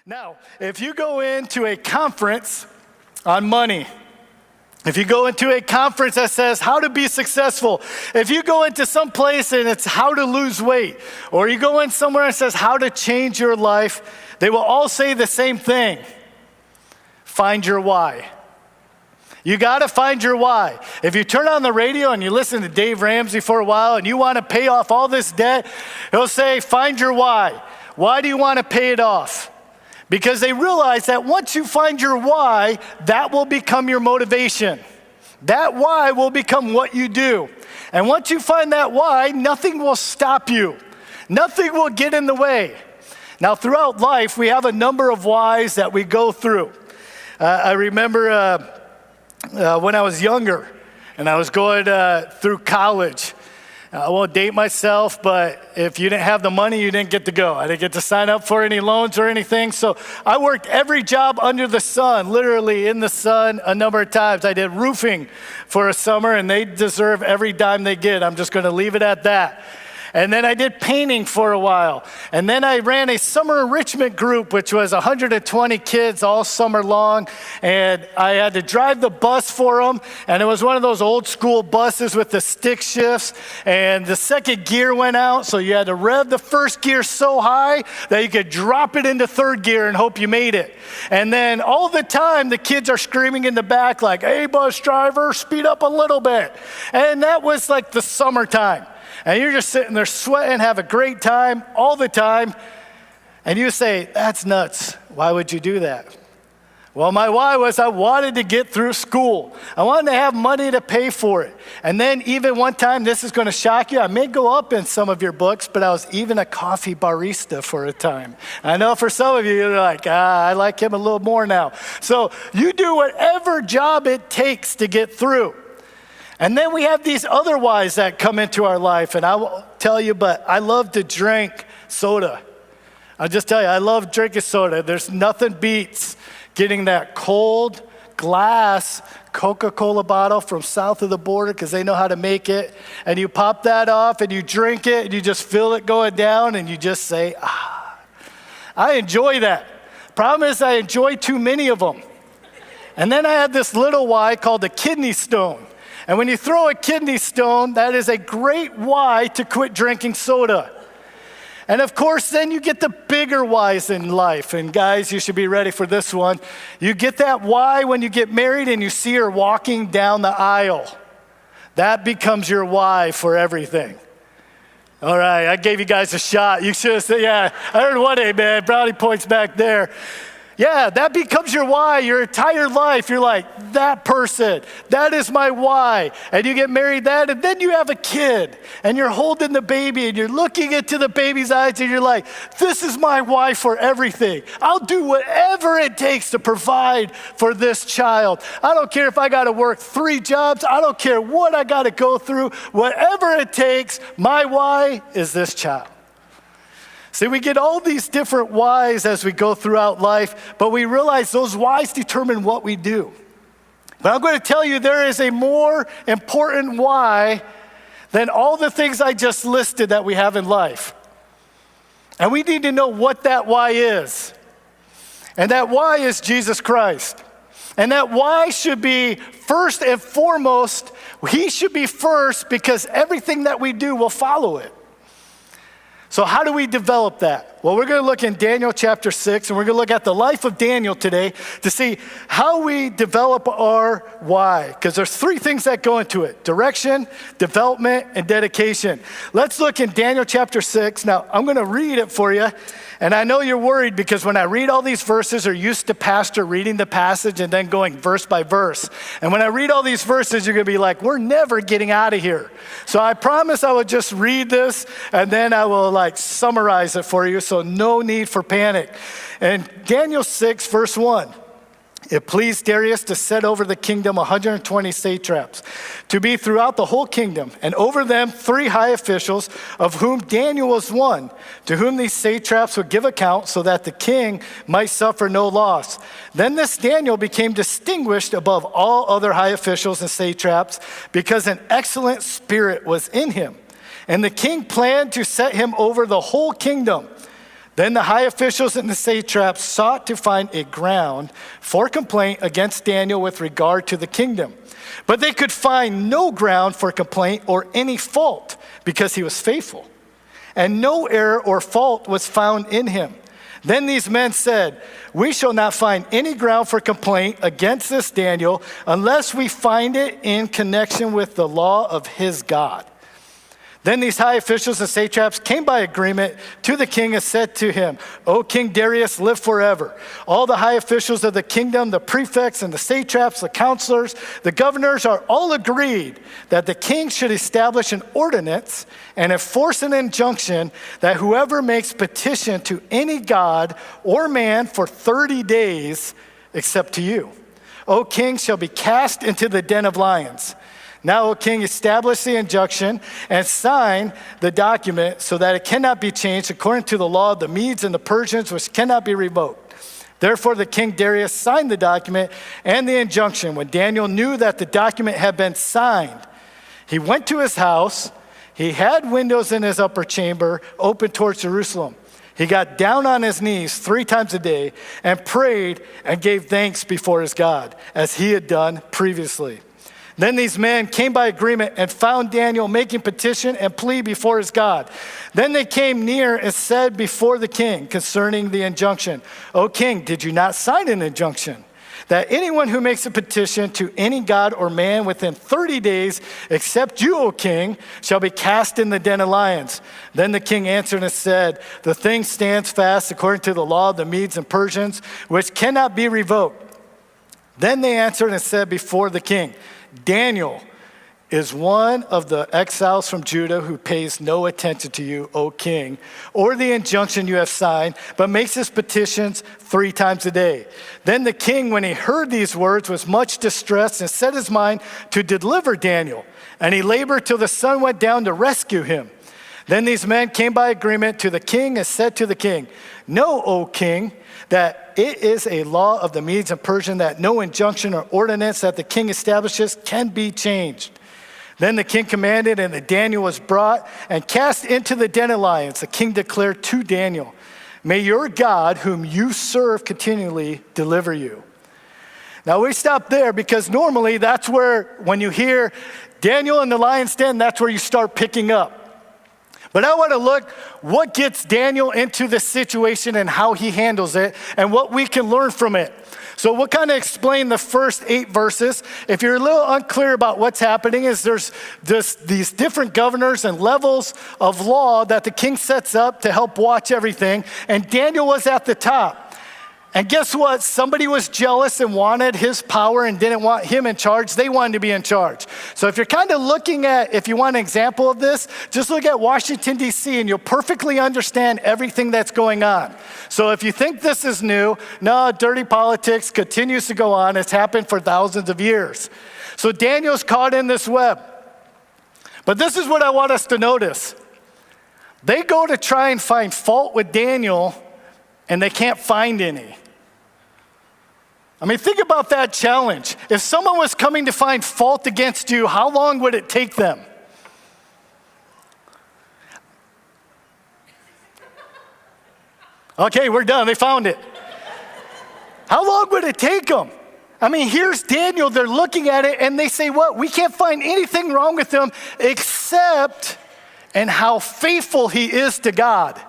Now, if you go into a conference on money, if you go into a conference that says how to be successful, if you go into some place and it's how to lose weight, or you go in somewhere and it says how to change your life, they will all say the same thing. Find your why. You got to find your why. If you turn on the radio and you listen to Dave Ramsey for a while and you want to pay off all this debt, he'll say, find your why. Why do you want to pay it off? Because they realize that once you find your why, that will become your motivation. That why will become what you do. And once you find that why, nothing will stop you. Nothing will get in the way. Now, throughout life, we have a number of whys that we go through. I remember when I was younger and I was going through college. I won't date myself, but if you didn't have the money, you didn't get to go. I didn't get to sign up for any loans or anything. So I worked every job under the sun, literally in the sun a number of times. I did roofing for a summer, and they deserve every dime they get. I'm just going to leave it at that. And then I did painting for a while. And then I ran a summer enrichment group, which was 120 kids all summer long. And I had to drive the bus for them. And it was one of those old school buses with the stick shifts. And the second gear went out, so you had to rev the first gear so high that you could drop it into third gear and hope you made it. And then all the time, the kids are screaming in the back like, hey, bus driver, speed up a little bit. And that was like the summertime. And you're just sitting there sweating, have a great time all the time. And you say, that's nuts. Why would you do that? Well, my why was I wanted to get through school. I wanted to have money to pay for it. And then even one time, this is going to shock you, I may go up in some of your books, but I was even a coffee barista for a time. I know for some of you, you're like, I like him a little more now. So you do whatever job it takes to get through. And then we have these other whys that come into our life. And I will tell you, but I love to drink soda. I'll just tell you, I love drinking soda. There's nothing beats getting that cold glass Coca-Cola bottle from south of the border because they know how to make it. And you pop that off and you drink it and you just feel it going down and you just say, I enjoy that. Problem is I enjoy too many of them. And then I had this little why called the kidney stone. And when you throw a kidney stone, that is a great why to quit drinking soda. And of course, then you get the bigger whys in life. And guys, you should be ready for this one. You get that why when you get married and you see her walking down the aisle. That becomes your why for everything. All right, I gave you guys a shot. You should have said, yeah, I heard one amen. Brownie points back there. Yeah, that becomes your why, your entire life. You're like, that person, that is my why. And you get married that, and then you have a kid, and you're holding the baby, and you're looking into the baby's eyes, and you're like, this is my why for everything. I'll do whatever it takes to provide for this child. I don't care if I got to work 3 jobs. I don't care what I got to go through. Whatever it takes, my why is this child. See, we get all these different whys as we go throughout life, but we realize those whys determine what we do. But I'm going to tell you there is a more important why than all the things I just listed that we have in life. And we need to know what that why is. And that why is Jesus Christ. And that why should be first and foremost, he should be first because everything that we do will follow it. So how do we develop that? Well, we're going to look in Daniel chapter 6, and we're going to look at the life of Daniel today to see how we develop our why. Because there's 3 things that go into it: direction, development, and dedication. Let's look in Daniel chapter 6. Now, I'm going to read it for you. And I know you're worried because when I read all these verses, you're used to pastor reading the passage and then going verse by verse. And when I read all these verses, you're going to be like, we're never getting out of here. So I promise I will just read this and then I will summarize it for you. So no need for panic. And Daniel 6, verse 1. It pleased Darius to set over the kingdom 120 satraps, to be throughout the whole kingdom, and over them 3 high officials, of whom Daniel was one, to whom these satraps would give account, so that the king might suffer no loss. Then this Daniel became distinguished above all other high officials and satraps, because an excellent spirit was in him. And the king planned to set him over the whole kingdom. Then the high officials and the satraps sought to find a ground for complaint against Daniel with regard to the kingdom. But they could find no ground for complaint or any fault because he was faithful. And no error or fault was found in him. Then these men said, "We shall not find any ground for complaint against this Daniel unless we find it in connection with the law of his God." Then these high officials and satraps came by agreement to the king and said to him, "O King Darius, live forever. All the high officials of the kingdom, the prefects and the satraps, the counselors, the governors are all agreed that the king should establish an ordinance and enforce an injunction that whoever makes petition to any god or man for 30 days, except to you, O king, shall be cast into the den of lions. Now, O king, establish the injunction and sign the document so that it cannot be changed according to the law of the Medes and the Persians, which cannot be revoked." Therefore, the king Darius signed the document and the injunction. When Daniel knew that the document had been signed, he went to his house. He had windows in his upper chamber open towards Jerusalem. He got down on his knees 3 times a day and prayed and gave thanks before his God, as he had done previously. Then these men came by agreement and found Daniel making petition and plea before his God. Then they came near and said before the king concerning the injunction, "O king, did you not sign an injunction that anyone who makes a petition to any god or man within 30 days, except you, O king, shall be cast in the den of lions?" Then the king answered and said, "The thing stands fast according to the law of the Medes and Persians, which cannot be revoked." Then they answered and said before the king, "Daniel is one of the exiles from Judah who pays no attention to you, O king, or the injunction you have signed, but makes his petitions 3 times a day." Then the king, when he heard these words, was much distressed and set his mind to deliver Daniel. And he labored till the sun went down to rescue him. Then these men came by agreement to the king and said to the king, "Know, O king, that it is a law of the Medes and Persians that no injunction or ordinance that the king establishes can be changed." Then the king commanded, and Daniel was brought and cast into the den of lions. The king declared to Daniel, "May your God, whom you serve continually, deliver you." Now we stop there because normally that's where, when you hear Daniel in the lion's den, that's where you start picking up. But I want to look what gets Daniel into this situation and how he handles it and what we can learn from it. So we'll kind of explain the first 8 verses. If you're a little unclear about what's happening, is there's these different governors and levels of law that the king sets up to help watch everything, and Daniel was at the top. And guess what? Somebody was jealous and wanted his power and didn't want him in charge. They wanted to be in charge. So if you're kind of looking at, if you want an example of this, just look at Washington, D.C., and you'll perfectly understand everything that's going on. So if you think this is new, no, dirty politics continues to go on. It's happened for thousands of years. So Daniel's caught in this web. But this is what I want us to notice. They go to try and find fault with Daniel, and they can't find any. I mean, think about that challenge. If someone was coming to find fault against you, how long would it take them? Okay, we're done. They found it. How long would it take them? I mean, here's Daniel. They're looking at it, and they say, what? We can't find anything wrong with him except in how faithful he is to God.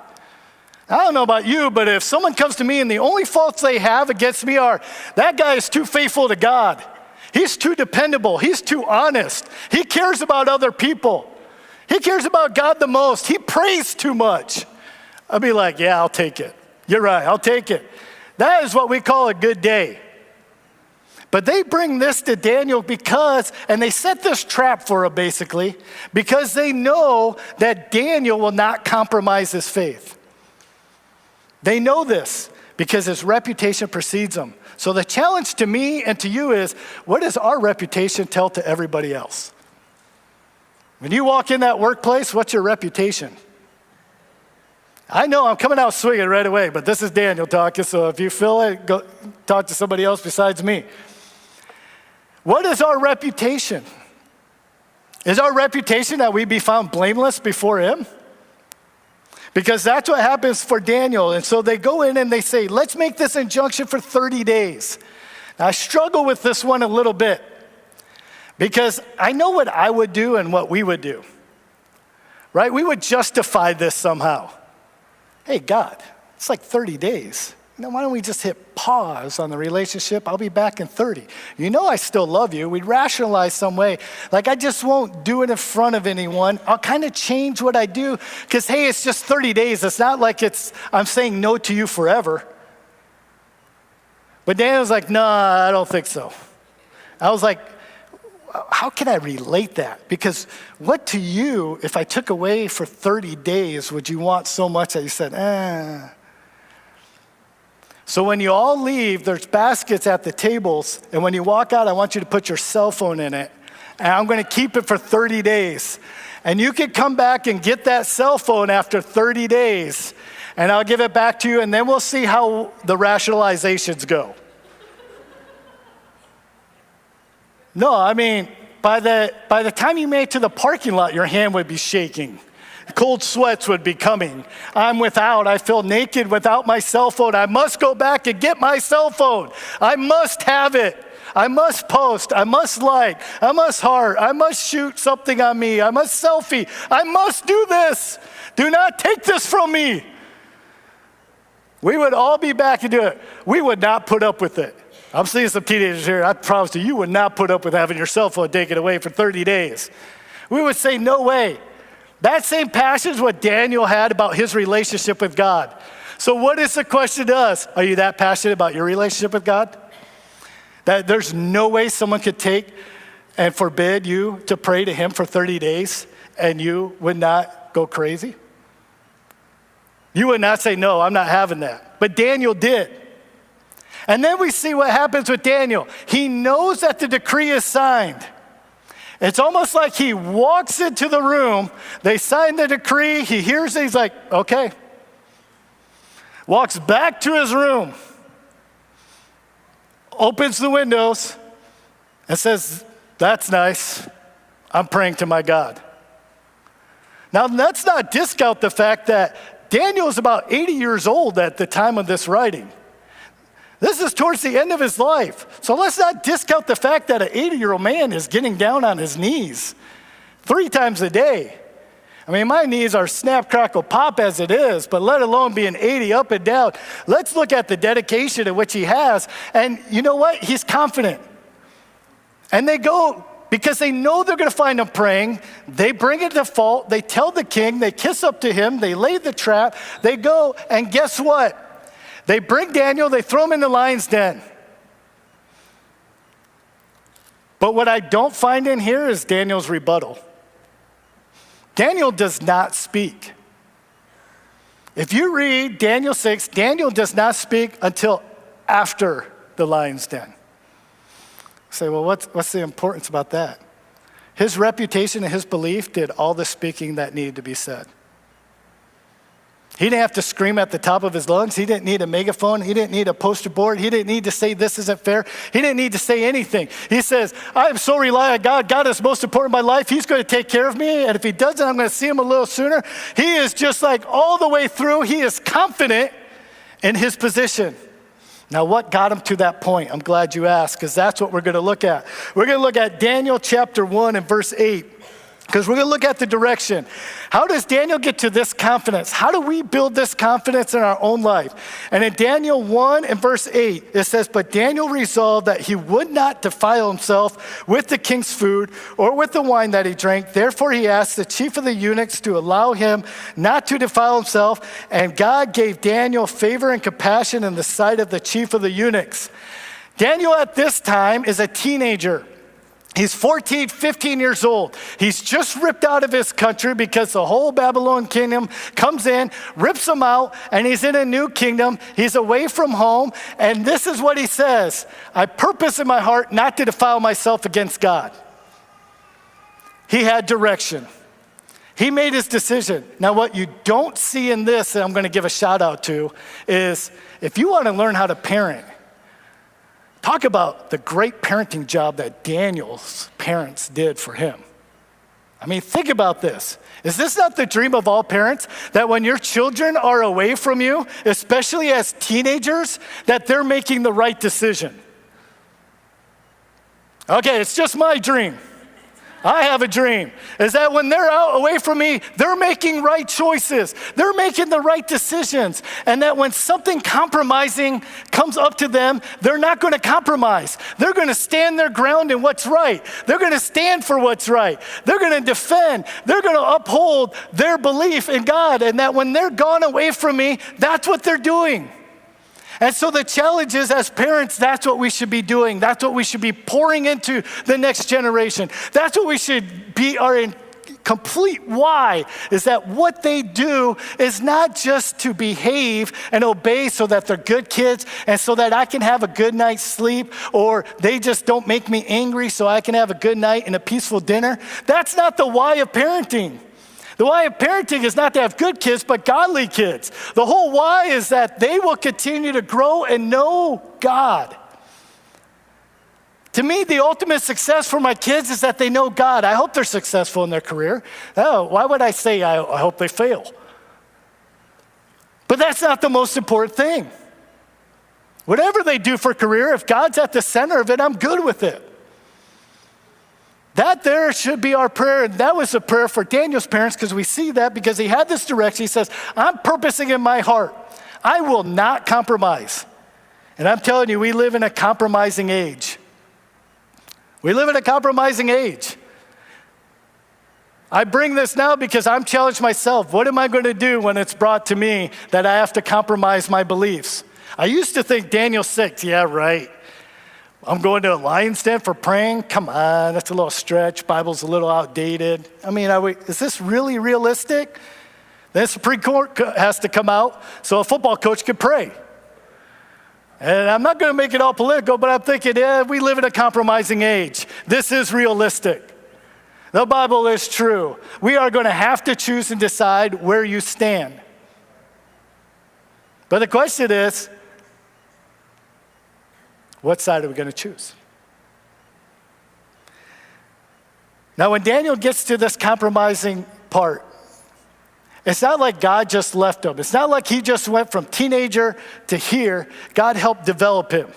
I don't know about you, but if someone comes to me and the only faults they have against me are, that guy is too faithful to God. He's too dependable. He's too honest. He cares about other people. He cares about God the most. He prays too much. I'll be like, yeah, I'll take it. You're right, I'll take it. That is what we call a good day. But they bring this to Daniel because, and they set this trap for him basically, because they know that Daniel will not compromise his faith. They know this because his reputation precedes him. So the challenge to me and to you is, what does our reputation tell to everybody else? When you walk in that workplace, what's your reputation? I know I'm coming out swinging right away, but this is Daniel talking, so if you feel it, go talk to somebody else besides me. What is our reputation? Is our reputation that we be found blameless before him? Because that's what happens for Daniel. And so they go in and they say, let's make this injunction for 30 days. Now, I struggle with this one a little bit because I know what I would do and what we would do, right? We would justify this somehow. Hey, God, it's like 30 days. Why don't we just hit pause on the relationship? I'll be back in 30. You know I still love you. We'd rationalize some way. Like, I just won't do it in front of anyone. I'll kind of change what I do because, hey, it's just 30 days. It's not like I'm saying no to you forever. But Daniel's like, no, I don't think so. I was like, how can I relate that? Because what to you, if I took away for 30 days, would you want so much that you said, So when you all leave, there's baskets at the tables, and when you walk out, I want you to put your cell phone in it, and I'm going to keep it for 30 days. And you can come back and get that cell phone after 30 days, and I'll give it back to you, and then we'll see how the rationalizations go. No, I mean, by the time you made it to the parking lot, your hand would be shaking. Cold sweats would be coming. I feel naked without my cell phone. I must go back and get my cell phone. I must have it. I must post. I must like. I must heart. I must shoot something on me. I must selfie. I must do this. Do not take this from me. We would all be back and do it. We would not put up with it. I'm seeing some teenagers here. I promise you would not put up with having your cell phone taken away for 30 days. We would say, no way. That same passion is what Daniel had about his relationship with God. So what is the question to us? Are you that passionate about your relationship with God? That there's no way someone could take and forbid you to pray to him for 30 days and you would not go crazy? You would not say, no, I'm not having that. But Daniel did. And then we see what happens with Daniel. He knows that the decree is signed. It's almost like he walks into the room, they sign the decree, he hears it, he's like, okay. Walks back to his room, opens the windows, and says, that's nice, I'm praying to my God. Now, let's not discount the fact that Daniel is about 80 years old at the time of this writing. This is towards the end of his life. So let's not discount the fact that an 80-year-old man is getting down on his knees 3 times a day. I mean, my knees are snap, crackle, pop as it is, but let alone being 80 up and down. Let's look at the dedication in which he has. And you know what? He's confident. And they go, because they know they're going to find him praying. They bring it to fault. They tell the king. They kiss up to him. They lay the trap. They go, and guess what? They bring Daniel, they throw him in the lion's den. But what I don't find in here is Daniel's rebuttal. Daniel does not speak. If you read Daniel 6, Daniel does not speak until after the lion's den. You say, well, what's the importance about that? His reputation and his belief did all the speaking that needed to be said. He didn't have to scream at the top of his lungs. He didn't need a megaphone. He didn't need a poster board. He didn't need to say this isn't fair. He didn't need to say anything. He says, I am so reliant on God. God is most important in my life. He's going to take care of me. And if he doesn't, I'm going to see him a little sooner. He is just like all the way through. He is confident in his position. Now, what got him to that point? I'm glad you asked, because that's what we're going to look at. We're going to look at Daniel chapter 1 and verse 8. Because we're going to look at the direction. How does Daniel get to this confidence? How do we build this confidence in our own life? And in Daniel 1 and verse 8, it says, but Daniel resolved that he would not defile himself with the king's food or with the wine that he drank. Therefore he asked the chief of the eunuchs to allow him not to defile himself. And God gave Daniel favor and compassion in the sight of the chief of the eunuchs. Daniel at this time is a teenager. He's 14, 15 years old. He's just ripped out of his country because the whole Babylon kingdom comes in, rips him out, and he's in a new kingdom. He's away from home, and this is what he says: I purpose in my heart not to defile myself against God. He had direction. He made his decision. Now, what you don't see in this, and I'm going to give a shout out to, is if you want to learn how to parent, talk about the great parenting job that Daniel's parents did for him. I mean, think about this. Is this not the dream of all parents? That when your children are away from you, especially as teenagers, that they're making the right decision? Okay, it's just my dream. I have a dream, is that when they're out away from me, they're making right choices. They're making the right decisions. And that when something compromising comes up to them, they're not going to compromise. They're going to stand their ground in what's right. They're going to stand for what's right. They're going to defend. They're going to uphold their belief in God. And that when they're gone away from me, that's what they're doing. And so the challenge is, as parents, that's what we should be doing. That's what we should be pouring into the next generation. That's what we should be our complete why, is that what they do is not just to behave and obey so that they're good kids and so that I can have a good night's sleep, or they just don't make me angry so I can have a good night and a peaceful dinner. That's not the why of parenting. The why of parenting is not to have good kids, but godly kids. The whole why is that they will continue to grow and know God. To me, the ultimate success for my kids is that they know God. I hope they're successful in their career. Oh, why would I say I hope they fail? But that's not the most important thing. Whatever they do for career, if God's at the center of it, I'm good with it. That there should be our prayer, and that was a prayer for Daniel's parents, because we see that because he had this direction. He says, I'm purposing in my heart, I will not compromise. And I'm telling you, we live in a compromising age. We live in a compromising age. I bring this now because I'm challenged myself. What am I going to do when it's brought to me that I have to compromise my beliefs? I used to think Daniel 6, yeah, right. I'm going to a lion's den for praying? Come on, that's a little stretch. Bible's a little outdated. I mean, is this really realistic? Then the Supreme Court has to come out so a football coach can pray. And I'm not going to make it all political, but I'm thinking, we live in a compromising age. This is realistic. The Bible is true. We are going to have to choose and decide where you stand. But the question is, what side are we going to choose? Now, when Daniel gets to this compromising part, it's not like God just left him. It's not like he just went from teenager to here. God helped develop him.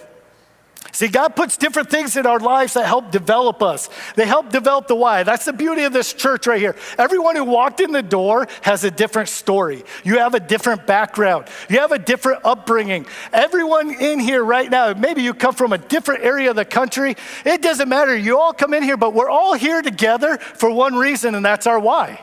See, God puts different things in our lives that help develop us. They help develop the why. That's the beauty of this church right here. Everyone who walked in the door has a different story. You have a different background. You have a different upbringing. Everyone in here right now, maybe you come from a different area of the country. It doesn't matter. You all come in here, but we're all here together for one reason, and that's our why.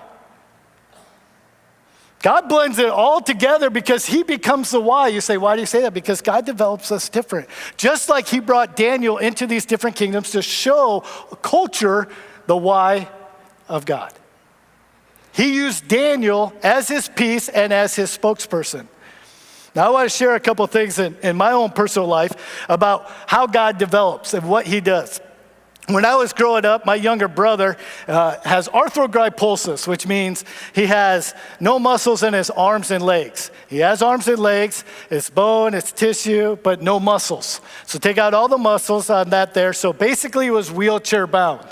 God blends it all together because he becomes the why. You say, why do you say that? Because God develops us different. Just like he brought Daniel into these different kingdoms to show culture the why of God. He used Daniel as his piece and as his spokesperson. Now I want to share a couple things in my own personal life about how God develops and what he does. When I was growing up, my younger brother has arthrogryposis, which means he has no muscles in his arms and legs. He has arms and legs, it's bone, it's tissue, but no muscles. So take out all the muscles on that there. So basically he was wheelchair bound.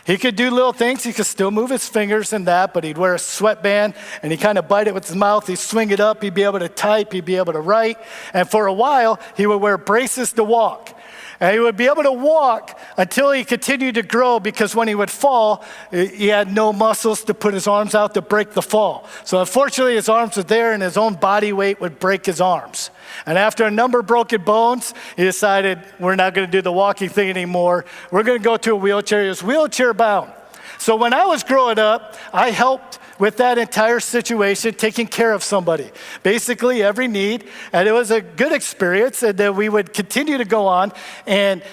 He could do little things. He could still move his fingers and that, but he'd wear a sweatband and he'd kind of bite it with his mouth. He'd swing it up. He'd be able to type. He'd be able to write. And for a while, he would wear braces to walk. And he would be able to walk until he continued to grow, because when he would fall, he had no muscles to put his arms out to break the fall. So unfortunately, his arms were there and his own body weight would break his arms. And after a number of broken bones, he decided, we're not going to do the walking thing anymore. We're going to go to a wheelchair. He was wheelchair bound. So when I was growing up, I helped with that entire situation, taking care of somebody, basically every need. And it was a good experience, and then we would continue to go on. And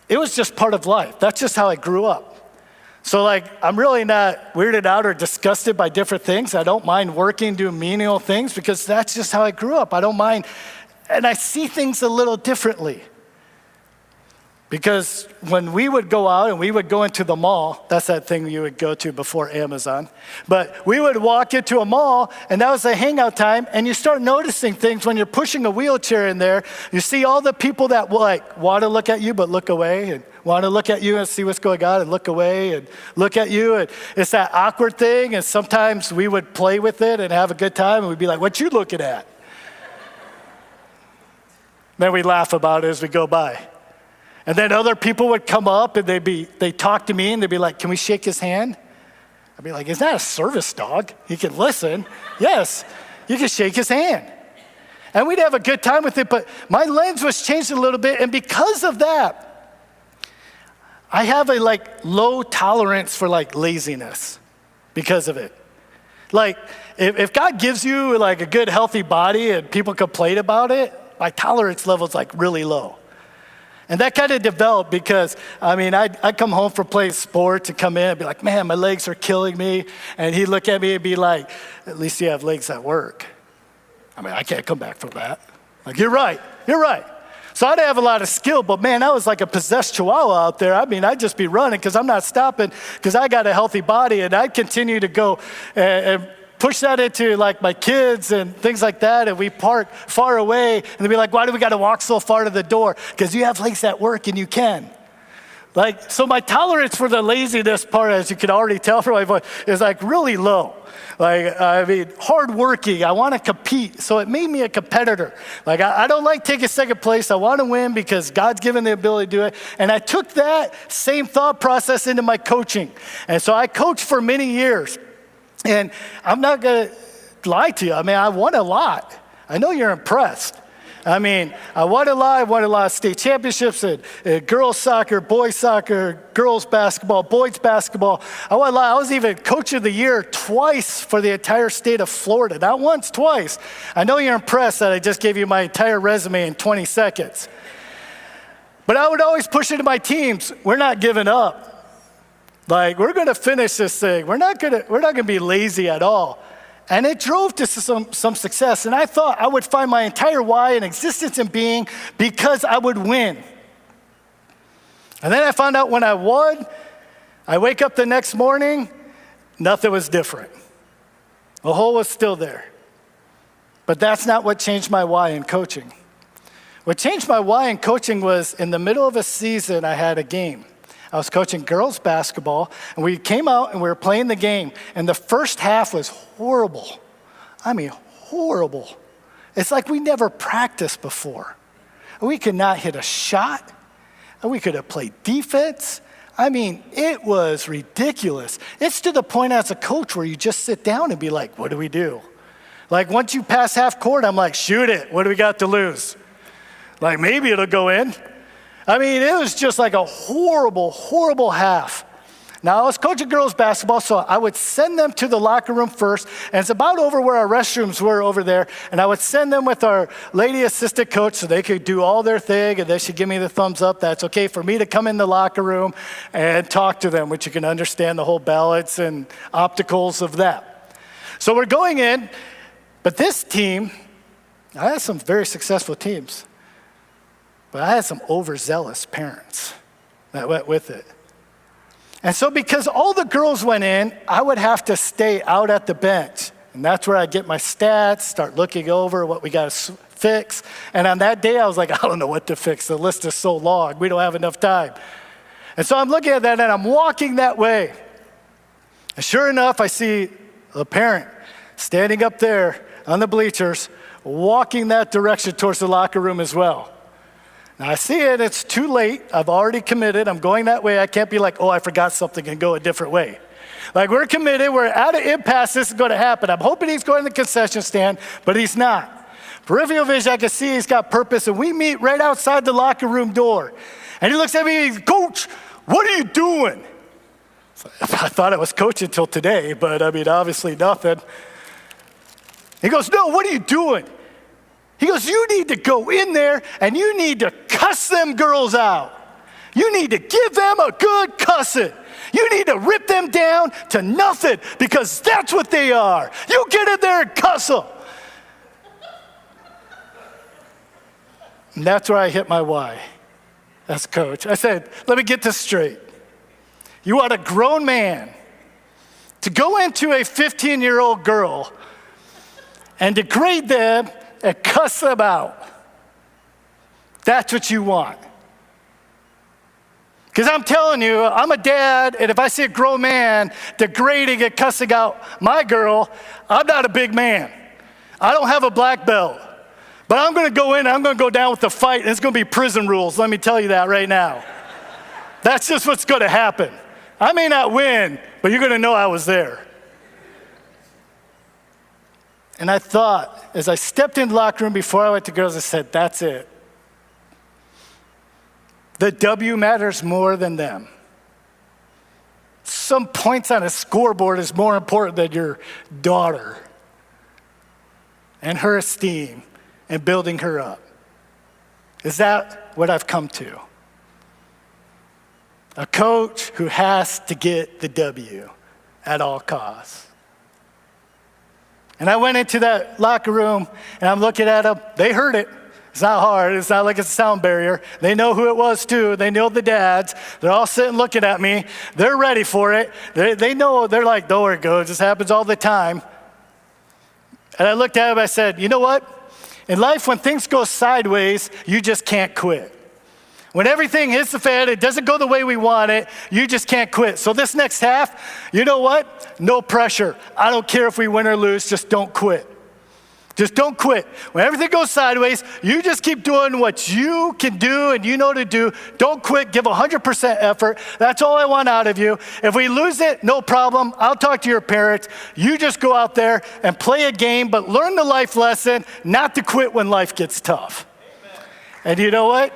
it was just part of life. That's just how I grew up. So I'm really not weirded out or disgusted by different things. I don't mind working, doing menial things, because that's just how I grew up. I don't mind. And I see things a little differently. Because when we would go out and we would go into the mall, that's that thing you would go to before Amazon, but we would walk into a mall and that was the hangout time, and you start noticing things when you're pushing a wheelchair in there. You see all the people that want to look at you but look away, and want to look at you and see what's going on and look away and look at you, and it's that awkward thing, and sometimes we would play with it and have a good time and we'd be like, what you looking at? Then we laugh about it as we go by. And then other people would come up and they'd talk to me and they'd be like, can we shake his hand? I'd be like, he's not a service dog. He can listen. Yes, you can shake his hand. And we'd have a good time with it, but my lens was changed a little bit, and because of that, I have a low tolerance for laziness because of it. If God gives you a good healthy body and people complain about it, my tolerance level is really low. And that kind of developed because, I'd come home from playing sports and come in and be like, man, my legs are killing me. And he'd look at me and be like, at least you have legs that work. I can't come back from that. You're right. So I'd have a lot of skill, but man, I was like a possessed chihuahua out there. I'd just be running because I'm not stopping because I got a healthy body, and I'd continue to go and push that into my kids and things like that, and we park far away, and they'd be like, why do we got to walk so far to the door? Because you have legs that work and you can. So my tolerance for the laziness part, as you can already tell from my voice, is really low. Hardworking, I want to compete, so it made me a competitor. I don't like taking second place. I want to win because God's given the ability to do it. And I took that same thought process into my coaching. And so I coached for many years. And I'm not going to lie to you. I won a lot. I know you're impressed. I won a lot. I won a lot of state championships in girls soccer, boys soccer, girls basketball, boys basketball. I won a lot. I was even coach of the year twice for the entire state of Florida. Not once, twice. I know you're impressed that I just gave you my entire resume in 20 seconds. But I would always push into my teams, we're not giving up. We're going to finish this thing. We're not going to be lazy at all. And it drove to some success. And I thought I would find my entire why and existence and being because I would win. And then I found out when I won, I wake up the next morning, nothing was different. The hole was still there. But that's not what changed my why in coaching. What changed my why in coaching was in the middle of a season, I had a game. I was coaching girls basketball, and we came out and we were playing the game, and the first half was horrible. Horrible. It's like we never practiced before. We could not hit a shot, and we could have played defense. It was ridiculous. It's to the point as a coach where you just sit down and be like, what do we do? Once you pass half court, I'm like, shoot it. What do we got to lose? Maybe it'll go in. It was just a horrible, horrible half. Now, I was coaching girls basketball, so I would send them to the locker room first, and it's about over where our restrooms were over there, and I would send them with our lady assistant coach so they could do all their thing, and they should give me the thumbs up. That's okay for me to come in the locker room and talk to them, which you can understand the whole balance and opticals of that. So we're going in, but this team, I had some very successful teams. But I had some overzealous parents that went with it. And so because all the girls went in, I would have to stay out at the bench. And that's where I get my stats, start looking over what we got to fix. And on that day, I was like, I don't know what to fix. The list is so long. We don't have enough time. And so I'm looking at that, and I'm walking that way. And sure enough, I see a parent standing up there on the bleachers, walking that direction towards the locker room as well. Now I see it, it's too late. I've already committed. I'm going that way. I can't be like, oh, I forgot something and go a different way. We're committed. We're at an impasse. This is going to happen. I'm hoping he's going to the concession stand, but he's not. Peripheral vision, I can see he's got purpose, and we meet right outside the locker room door. And he looks at me, Coach, what are you doing? I thought I was coaching until today, but obviously nothing. He goes, no, what are you doing? He goes, you need to go in there and you need to cuss them girls out. You need to give them a good cussing. You need to rip them down to nothing because that's what they are. You get in there and cuss them. And that's where I hit my why. as coach. I said, let me get this straight. You want a grown man to go into a 15-year-old girl and degrade them and cuss them out. That's what you want. Because I'm telling you, I'm a dad, and if I see a grown man degrading and cussing out my girl, I'm not a big man. I don't have a black belt. But I'm going to go in, and I'm going to go down with the fight, and it's going to be prison rules. Let me tell you that right now. That's just what's going to happen. I may not win, but you're going to know I was there. And I thought, as I stepped in the locker room before I went to girls, I said, that's it. The W matters more than them. Some points on a scoreboard is more important than your daughter and her esteem and building her up. Is that what I've come to? A coach who has to get the W at all costs. And I went into that locker room, and I'm looking at them. They heard it. It's not hard. It's not like it's a sound barrier. They know who it was, too. They know the dads. They're all sitting looking at me. They're ready for it. They know. They're like, don't worry, Coach. This happens all the time. And I looked at them. I said, you know what? In life, when things go sideways, you just can't quit. When everything hits the fan, it doesn't go the way we want it, you just can't quit. So this next half, you know what? No pressure. I don't care if we win or lose, just don't quit. Just don't quit. When everything goes sideways, you just keep doing what you can do and you know to do. Don't quit. Give 100% effort. That's all I want out of you. If we lose it, no problem. I'll talk to your parents. You just go out there and play a game, but learn the life lesson not to quit when life gets tough. Amen. And you know what?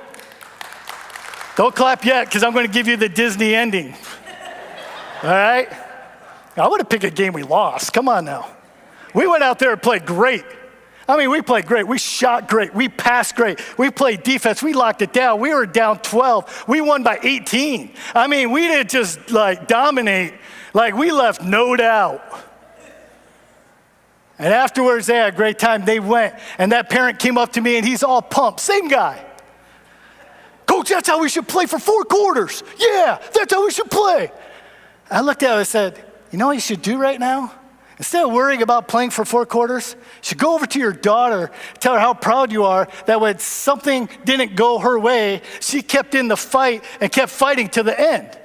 Don't clap yet, because I'm going to give you the Disney ending. All right? I want to pick a game we lost. Come on now. We went out there and played great. I mean, we played great. We shot great. We passed great. We played defense. We locked it down. We were down 12. We won by 18. I mean, we didn't just dominate. We left no doubt. And afterwards, they had a great time. They went, and that parent came up to me, and he's all pumped. Same guy. Coach, that's how we should play for 4 quarters. Yeah, that's how we should play. I looked at him and said, you know what you should do right now? Instead of worrying about playing for 4 quarters, you should go over to your daughter, tell her how proud you are that when something didn't go her way, she kept in the fight and kept fighting to the end.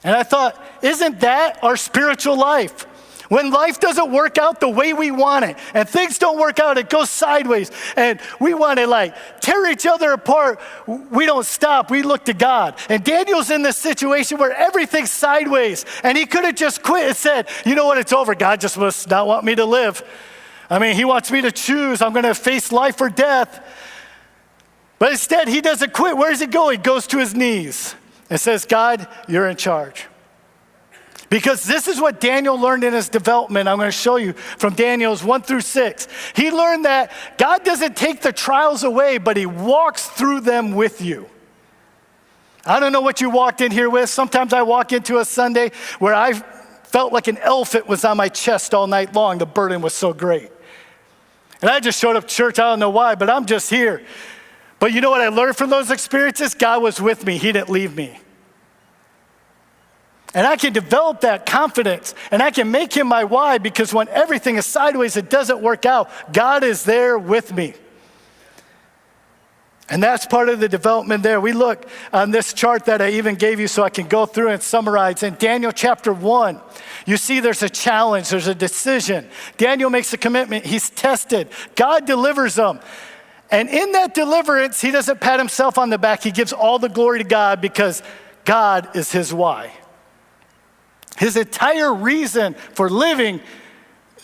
And I thought, isn't that our spiritual life? When life doesn't work out the way we want it, and things don't work out, it goes sideways, and we want to tear each other apart, we don't stop, we look to God. And Daniel's in this situation where everything's sideways, and he could have just quit and said, you know what, it's over. God just must not want me to live. I mean, he wants me to choose. I'm going to face life or death. But instead, he doesn't quit. Where does he go? He goes to his knees and says, God, you're in charge. Because this is what Daniel learned in his development. I'm going to show you from Daniel's 1 through 6. He learned that God doesn't take the trials away, but he walks through them with you. I don't know what you walked in here with. Sometimes I walk into a Sunday where I felt like an elephant was on my chest all night long. The burden was so great. And I just showed up to church. I don't know why, but I'm just here. But you know what I learned from those experiences? God was with me. He didn't leave me. And I can develop that confidence, and I can make him my why, because when everything is sideways, it doesn't work out. God is there with me. And that's part of the development there. We look on this chart that I even gave you so I can go through and summarize. In Daniel chapter 1, you see there's a challenge, there's a decision. Daniel makes a commitment. He's tested. God delivers him. And in that deliverance, he doesn't pat himself on the back. He gives all the glory to God because God is his why. His entire reason for living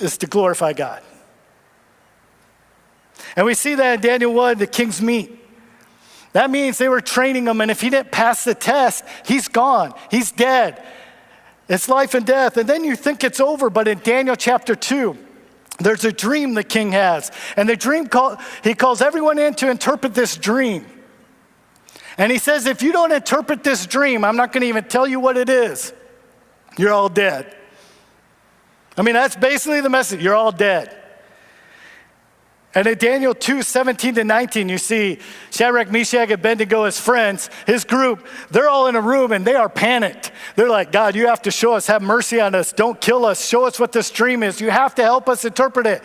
is to glorify God. And we see that in Daniel 1, the king's meet. That means they were training him, and if he didn't pass the test, he's gone. He's dead. It's life and death. And then you think it's over, but in Daniel chapter 2, there's a dream the king has. And the dream, he calls everyone in to interpret this dream. And he says, if you don't interpret this dream, I'm not going to even tell you what it is. You're all dead. I mean, that's basically the message. You're all dead. And in Daniel 2:17-19, you see Shadrach, Meshach, and Abednego, his friends, his group, they're all in a room and they are panicked. They're like, God, you have to show us, have mercy on us, don't kill us, show us what this dream is. You have to help us interpret it.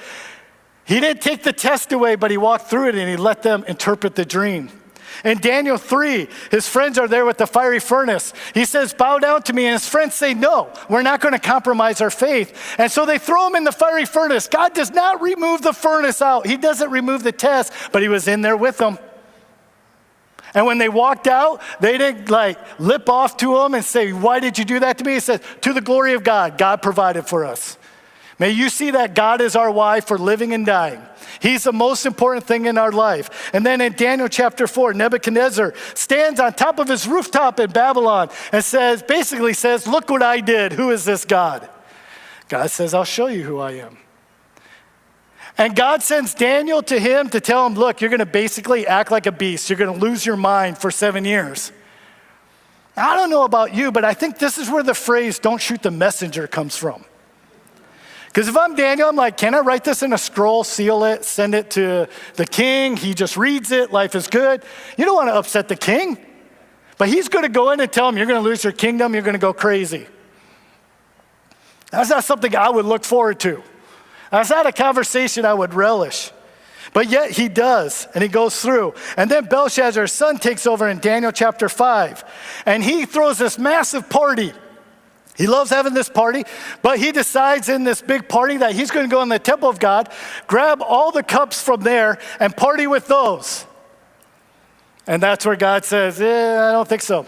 He didn't take the test away, but he walked through it and he let them interpret the dream. In Daniel 3, his friends are there with the fiery furnace. He says, bow down to me. And his friends say, no, we're not going to compromise our faith. And so they throw him in the fiery furnace. God does not remove the furnace out. He doesn't remove the test, but he was in there with them. And when they walked out, they didn't lip off to him and say, why did you do that to me? He said, to the glory of God, God provided for us. May you see that God is our why for living and dying. He's the most important thing in our life. And then in Daniel chapter 4, Nebuchadnezzar stands on top of his rooftop in Babylon and basically says, look what I did. Who is this God? God says, I'll show you who I am. And God sends Daniel to him to tell him, look, you're going to basically act like a beast. You're going to lose your mind for 7 years. Now, I don't know about you, but I think this is where the phrase, don't shoot the messenger, comes from. Because if I'm Daniel, I'm like, can I write this in a scroll, seal it, send it to the king? He just reads it, life is good. You don't want to upset the king. But he's going to go in and tell him, you're going to lose your kingdom, you're going to go crazy. That's not something I would look forward to. That's not a conversation I would relish. But yet he does, and he goes through. And then Belshazzar's son takes over in Daniel chapter 5. And he throws this massive party. He loves having this party, but he decides in this big party that he's going to go in the temple of God, grab all the cups from there, and party with those. And that's where God says, I don't think so.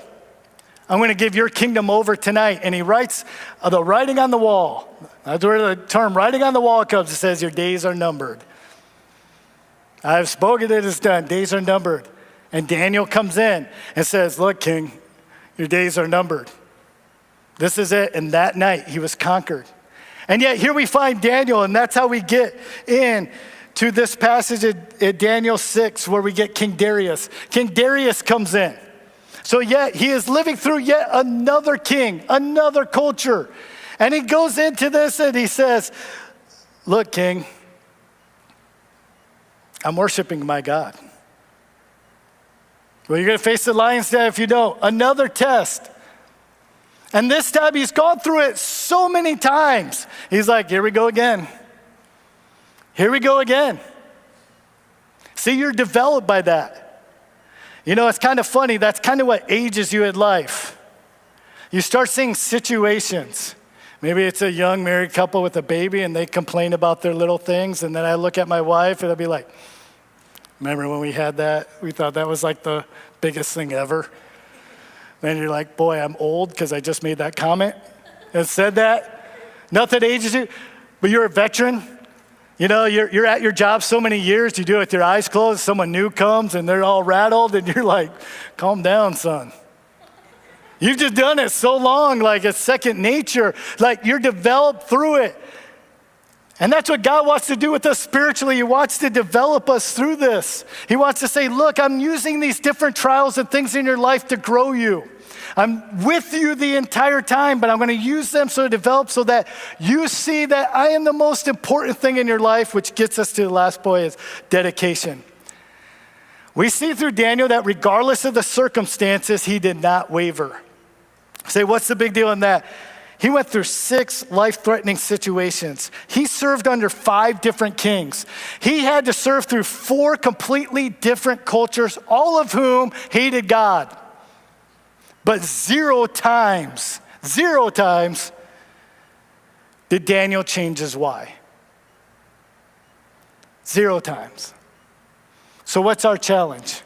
I'm going to give your kingdom over tonight. And he writes the writing on the wall. That's where the term writing on the wall comes. It says, your days are numbered. I have spoken, it is done. Days are numbered. And Daniel comes in and says, look, king, your days are numbered. This is it. And that night he was conquered. And yet here we find Daniel, and that's how we get in to this passage in Daniel 6 where we get King Darius. King Darius comes in. So yet he is living through yet another king, another culture. And he goes into this and he says, look, king, I'm worshiping my God. Well, you're going to face the lion's den if you don't. Another test. And this time he's gone through it so many times. He's like, here we go again. Here we go again. See, you're developed by that. You know, it's kind of funny. That's kind of what ages you in life. You start seeing situations. Maybe it's a young married couple with a baby and they complain about their little things. And then I look at my wife and I'll be like, remember when we had that? We thought that was like the biggest thing ever. Then you're like, boy, I'm old because I just made that comment and said that. Nothing ages you, but you're a veteran. You know, you're at your job so many years, you do it with your eyes closed, someone new comes and they're all rattled and you're like, calm down, son. You've just done it so long, like it's second nature, like you're developed through it. And that's what God wants to do with us spiritually. He wants to develop us through this. He wants to say, look, I'm using these different trials and things in your life to grow you. I'm with you the entire time, but I'm going to use them so to develop so that you see that I am the most important thing in your life, which gets us to the last point is dedication. We see through Daniel that regardless of the circumstances, he did not waver. Say, what's the big deal in that? He went through 6 life-threatening situations. He served under 5 different kings. He had to serve through 4 completely different cultures, all of whom hated God. But 0 times did Daniel change his why. 0 times. So what's our challenge?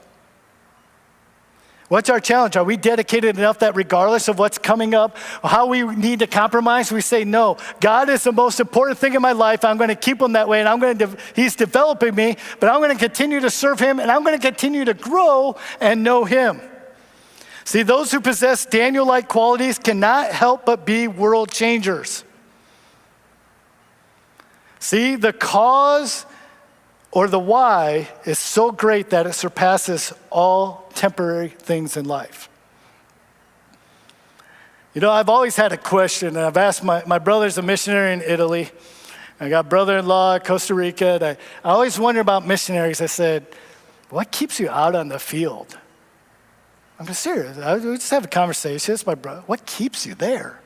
What's our challenge? Are we dedicated enough that regardless of what's coming up, how we need to compromise, we say, no, God is the most important thing in my life. I'm going to keep him that way, and he's developing me, but I'm going to continue to serve him, and I'm going to continue to grow and know him. See, those who possess Daniel-like qualities cannot help but be world changers. See, the cause or the why is so great that it surpasses all temporary things in life. You know, I've always had a question, and I've asked my brother's a missionary in Italy, I got brother-in-law in Costa Rica. And I always wonder about missionaries. I said, what keeps you out on the field? I'm serious. We just have a conversation. It's my brother. What keeps you there?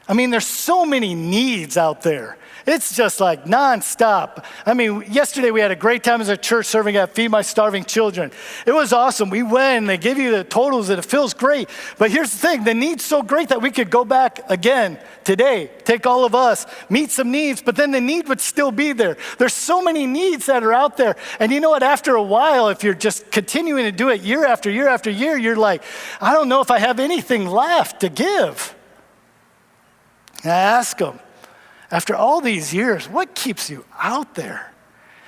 I mean, there's so many needs out there. It's just like nonstop. I mean, yesterday we had a great time as a church serving at Feed My Starving Children. It was awesome. We went and they give you the totals and it feels great. But here's the thing, the need's so great that we could go back again today, take all of us, meet some needs, but then the need would still be there. There's so many needs that are out there. And you know what, after a while, if you're just continuing to do it year after year after year, you're like, I don't know if I have anything left to give. And I ask them, after all these years, what keeps you out there?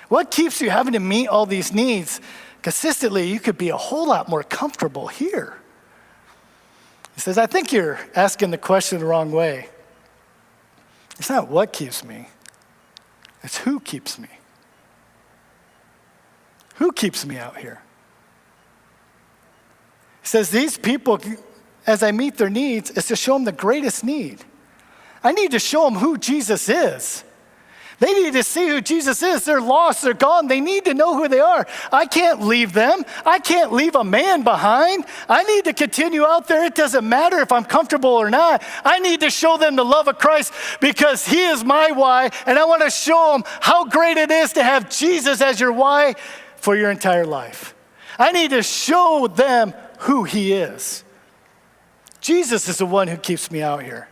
What keeps you having to meet all these needs? Consistently, you could be a whole lot more comfortable here. He says, I think you're asking the question the wrong way. It's not what keeps me, it's who keeps me. Who keeps me out here? He says, these people, as I meet their needs, is to show them the greatest need. I need to show them who Jesus is. They need to see who Jesus is. They're lost, they're gone. They need to know who they are. I can't leave them. I can't leave a man behind. I need to continue out there. It doesn't matter if I'm comfortable or not. I need to show them the love of Christ because he is my why, and I want to show them how great it is to have Jesus as your why for your entire life. I need to show them who he is. Jesus is the one who keeps me out here.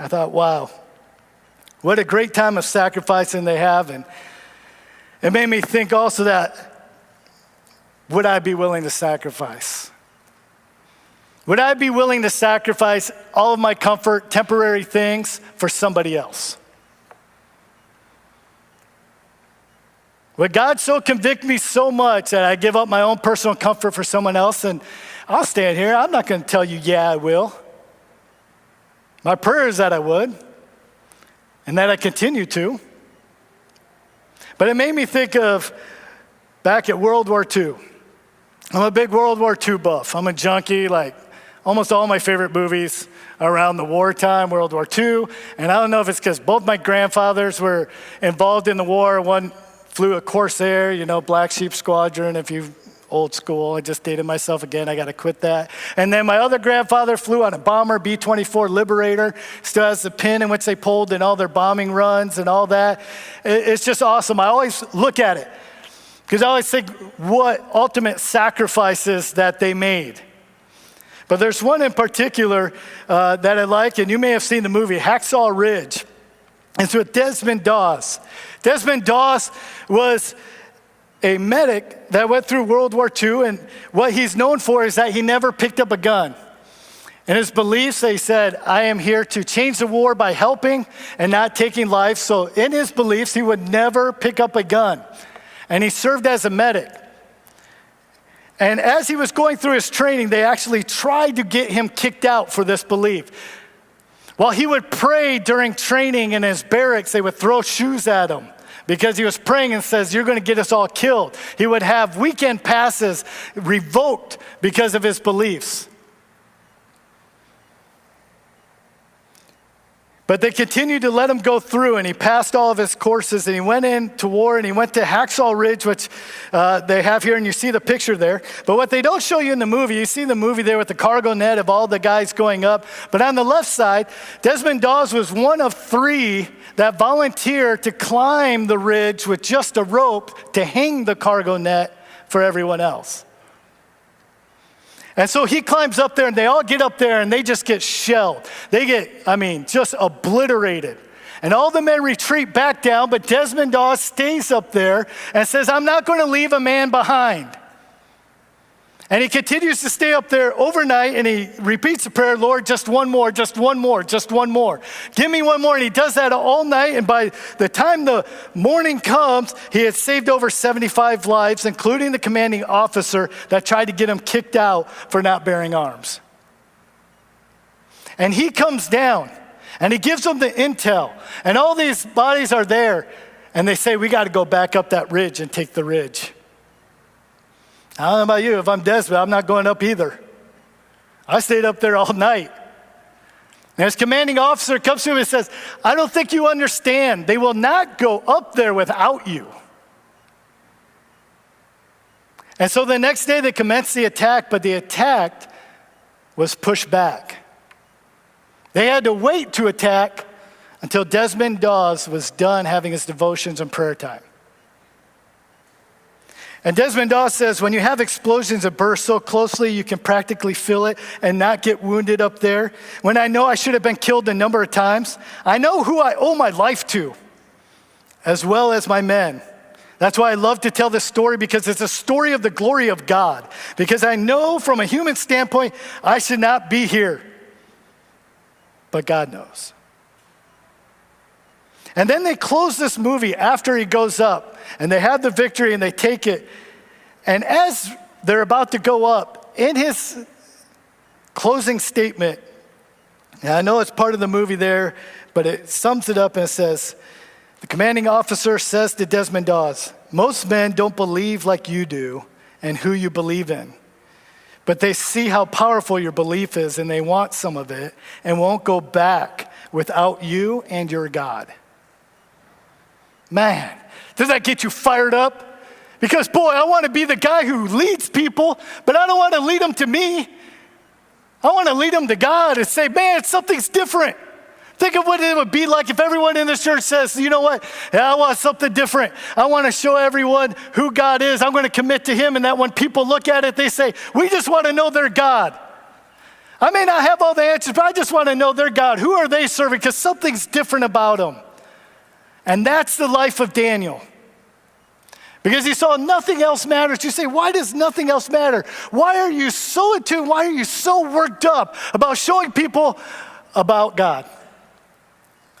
I thought, wow, what a great time of sacrificing they have. And it made me think also that, would I be willing to sacrifice? Would I be willing to sacrifice all of my comfort, temporary things for somebody else? Would God so convict me so much that I give up my own personal comfort for someone else? And I'll stand here. I'm not going to tell you, yeah, I will. My prayer is that I would, and that I continue to. But it made me think of back at World War II. I'm a big World War II buff. I'm a junkie, like almost all my favorite movies around the wartime, World War II. And I don't know if it's because both my grandfathers were involved in the war. One flew a Corsair, Black Sheep Squadron, if you old school. I just dated myself again. I got to quit that. And then my other grandfather flew on a bomber, B-24 Liberator. Still has the pin in which they pulled in all their bombing runs and all that. It's just awesome. I always look at it because I always think what ultimate sacrifices that they made. But there's one in particular that I like, and you may have seen the movie Hacksaw Ridge. It's with Desmond Doss. Desmond Doss was a medic that went through World War II, and what he's known for is that he never picked up a gun. In his beliefs, he said, I am here to change the war by helping and not taking lives. So in his beliefs, he would never pick up a gun. And he served as a medic. And as he was going through his training, they actually tried to get him kicked out for this belief. While he would pray during training in his barracks, they would throw shoes at him, because he was praying and says, you're going to get us all killed. He would have weekend passes revoked because of his beliefs. But they continued to let him go through, and he passed all of his courses, and he went into war, and he went to Hacksaw Ridge, which they have here, and you see the picture there. But what they don't show you in the movie, you see the movie there with the cargo net of all the guys going up. But on the left side, Desmond Doss was one of 3 that volunteered to climb the ridge with just a rope to hang the cargo net for everyone else. And so he climbs up there, and they all get up there, and they just get shelled. They get, just obliterated. And all the men retreat back down, but Desmond Doss stays up there and says, I'm not going to leave a man behind. And he continues to stay up there overnight, and he repeats the prayer, Lord, just one more, just one more, just one more. Give me one more. And he does that all night, and by the time the morning comes, he had saved over 75 lives, including the commanding officer that tried to get him kicked out for not bearing arms. And he comes down, and he gives them the intel, and all these bodies are there, and they say, we got to go back up that ridge and take the ridge. I don't know about you. If I'm Desmond, I'm not going up either. I stayed up there all night. And his commanding officer comes to him and says, I don't think you understand. They will not go up there without you. And so the next day they commenced the attack, but the attack was pushed back. They had to wait to attack until Desmond Doss was done having his devotions and prayer time. And Desmond Doss says, when you have explosions that burst so closely you can practically feel it and not get wounded up there, when I know I should have been killed a number of times, I know who I owe my life to, as well as my men. That's why I love to tell this story, because it's a story of the glory of God. Because I know from a human standpoint, I should not be here. But God knows. And then they close this movie after he goes up, and they have the victory and they take it. And as they're about to go up, in his closing statement, and I know it's part of the movie there, but it sums it up and it says, the commanding officer says to Desmond Doss, most men don't believe like you do and who you believe in. But they see how powerful your belief is and they want some of it and won't go back without you and your God. Man, does that get you fired up? Because boy, I want to be the guy who leads people, but I don't want to lead them to me. I want to lead them to God and say, man, something's different. Think of what it would be like if everyone in this church says, you know what? Yeah, I want something different. I want to show everyone who God is. I'm going to commit to him. And that when people look at it, they say, we just want to know their God. I may not have all the answers, but I just want to know their God. Who are they serving? Because something's different about them. And that's the life of Daniel. Because he saw nothing else matters. You say, why does nothing else matter? Why are you so in tune? Why are you so worked up about showing people about God?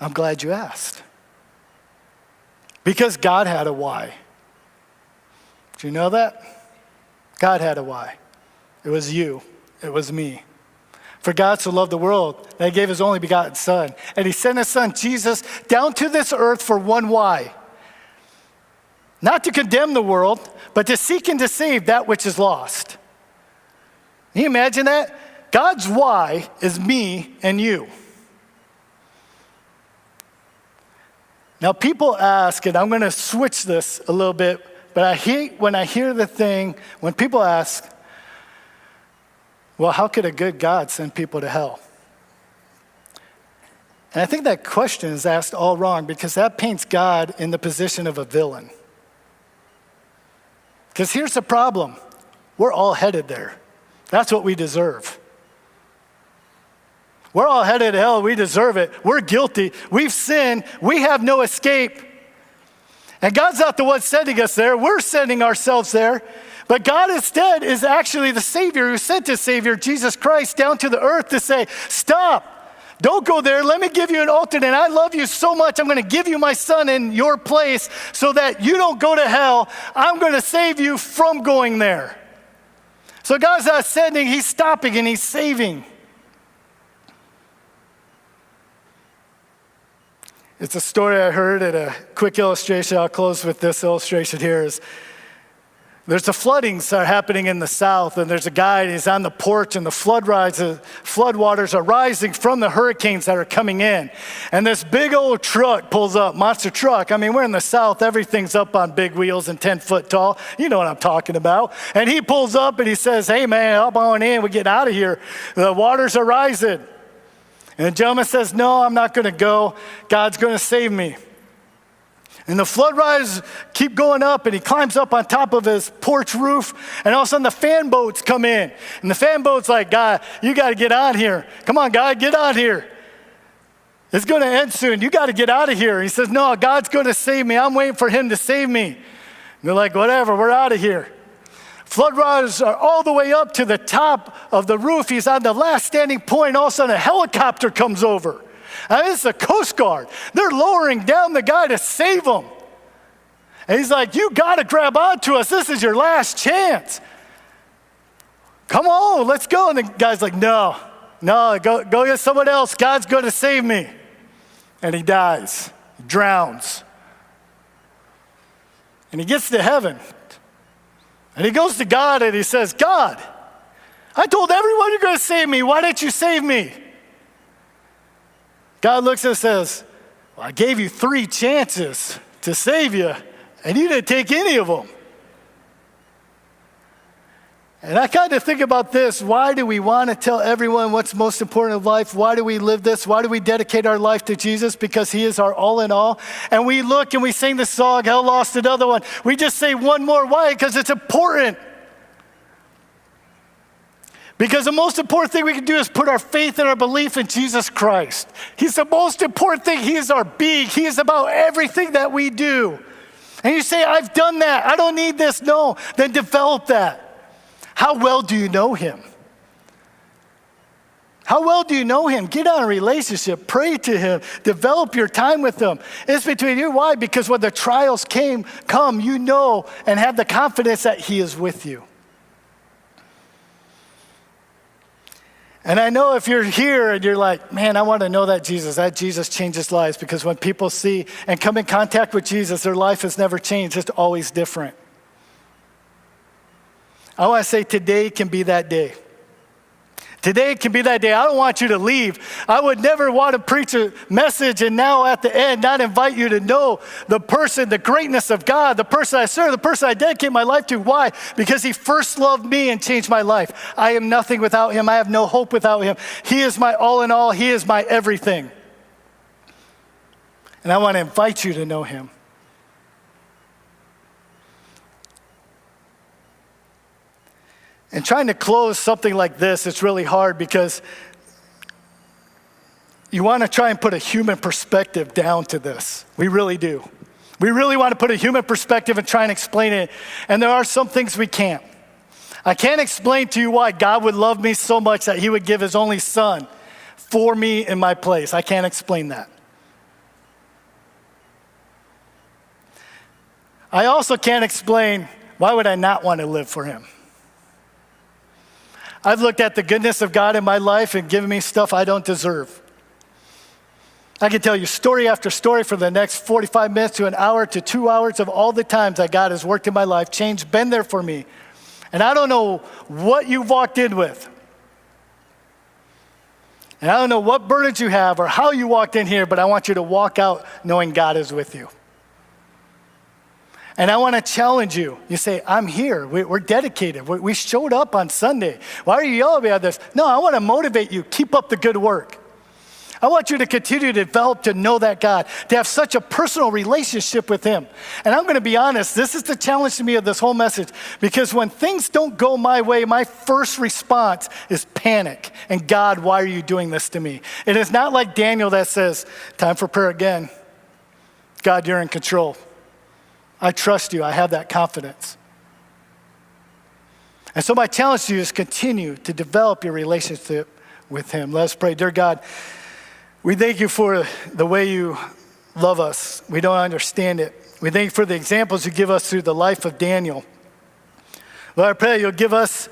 I'm glad you asked. Because God had a why. Do you know that? God had a why. It was you. It was me. For God so loved the world that he gave his only begotten son. And he sent his son, Jesus, down to this earth for one why. Not to condemn the world, but to seek and to save that which is lost. Can you imagine that? God's why is me and you. Now people ask, and I'm going to switch this a little bit, but I hate when I hear the thing, when people ask, well, how could a good God send people to hell? And I think that question is asked all wrong, because that paints God in the position of a villain. Because here's the problem. We're all headed there. That's what we deserve. We're all headed to hell. We deserve it. We're guilty. We've sinned. We have no escape. And God's not the one sending us there. We're sending ourselves there. But God instead is actually the Savior who sent his Savior, Jesus Christ, down to the earth to say, stop. Don't go there. Let me give you an alternate. I love you so much. I'm going to give you my son in your place so that you don't go to hell. I'm going to save you from going there. So God's not sending. He's stopping and he's saving. It's a story I heard at a quick illustration. I'll close with this illustration here. There's a floodings are happening in the south, and there's a guy, and he's on the porch, and the floodwaters are rising from the hurricanes that are coming in. And this big old truck pulls up, monster truck. I mean, we're in the south, everything's up on big wheels and 10 foot tall. You know what I'm talking about. And he pulls up and he says, hey man, hop on in, we're getting out of here. The waters are rising. And the gentleman says, no, I'm not going to go. God's going to save me. And the flood waters keep going up, and he climbs up on top of his porch roof, and all of a sudden the fan boats come in. And the fan boat's like, God, you got to get on here. Come on, God, get on here. It's going to end soon. You got to get out of here. He says, no, God's going to save me. I'm waiting for him to save me. And they're like, whatever, we're out of here. Floodwaters are all the way up to the top of the roof. He's on the last standing point. All of a sudden, a helicopter comes over. I mean, it's the Coast Guard. They're lowering down the guy to save him. And he's like, you got to grab onto us. This is your last chance. Come on, let's go. And the guy's like, no, go get someone else. God's going to save me. And he dies, he drowns. And he gets to heaven. And he goes to God and he says, God, I told everyone you're going to save me. Why didn't you save me? God looks and says, well, I gave you 3 chances to save you, and you didn't take any of them. And I kind of think about this. Why do we want to tell everyone what's most important in life? Why do we live this? Why do we dedicate our life to Jesus? Because he is our all in all. And we look and we sing the song, Hell Lost Another One. We just say one more. Why? Because it's important. Because the most important thing we can do is put our faith and our belief in Jesus Christ. He's the most important thing. He is our being. He is about everything that we do. And you say, I've done that. I don't need this. No, then develop that. How well do you know him? How well do you know him? Get on a relationship. Pray to him. Develop your time with him. It's between you. Why? Because when the trials come, you know and have the confidence that he is with you. And I know if you're here and you're like, man, I want to know that Jesus changes lives, because when people see and come in contact with Jesus, their life has never changed. It's always different. I want to say today can be that day. Today can be that day. I don't want you to leave. I would never want to preach a message and now at the end not invite you to know the person, the greatness of God, the person I serve, the person I dedicate my life to. Why? Because he first loved me and changed my life. I am nothing without him. I have no hope without him. He is my all in all. He is my everything. And I want to invite you to know him. And trying to close something like this, it's really hard because you want to try and put a human perspective down to this. We really do. We really want to put a human perspective and try and explain it. And there are some things we can't. I can't explain to you why God would love me so much that he would give his only son for me in my place. I can't explain that. I also can't explain why would I not want to live for him. I've looked at the goodness of God in my life and given me stuff I don't deserve. I can tell you story after story for the next 45 minutes to an hour to 2 hours of all the times that God has worked in my life, changed, been there for me. And I don't know what you've walked in with. And I don't know what burdens you have or how you walked in here, but I want you to walk out knowing God is with you. And I want to challenge you. You say, I'm here. We're dedicated. We showed up on Sunday. Why are you yelling about this? No, I want to motivate you. Keep up the good work. I want you to continue to develop to know that God, to have such a personal relationship with him. And I'm going to be honest, this is the challenge to me of this whole message, because when things don't go my way, my first response is panic. And God, why are you doing this to me? It is not like Daniel that says, time for prayer again. God, you're in control. I trust you. I have that confidence. And so my challenge to you is continue to develop your relationship with him. Let us pray. Dear God, we thank you for the way you love us. We don't understand it. We thank you for the examples you give us through the life of Daniel. Lord, I pray that you'll give us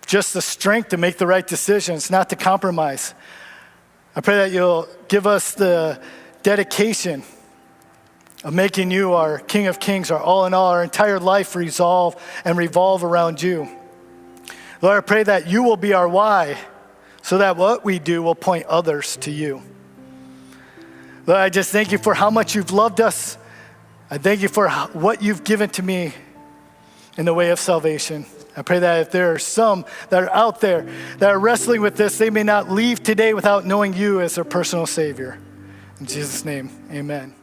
just the strength to make the right decisions, not to compromise. I pray that you'll give us the dedication of making you our King of Kings, our all in all, our entire life revolve around you. Lord, I pray that you will be our why, so that what we do will point others to you. Lord, I just thank you for how much you've loved us. I thank you for what you've given to me in the way of salvation. I pray that if there are some that are out there that are wrestling with this, they may not leave today without knowing you as their personal Savior. In Jesus' name, amen.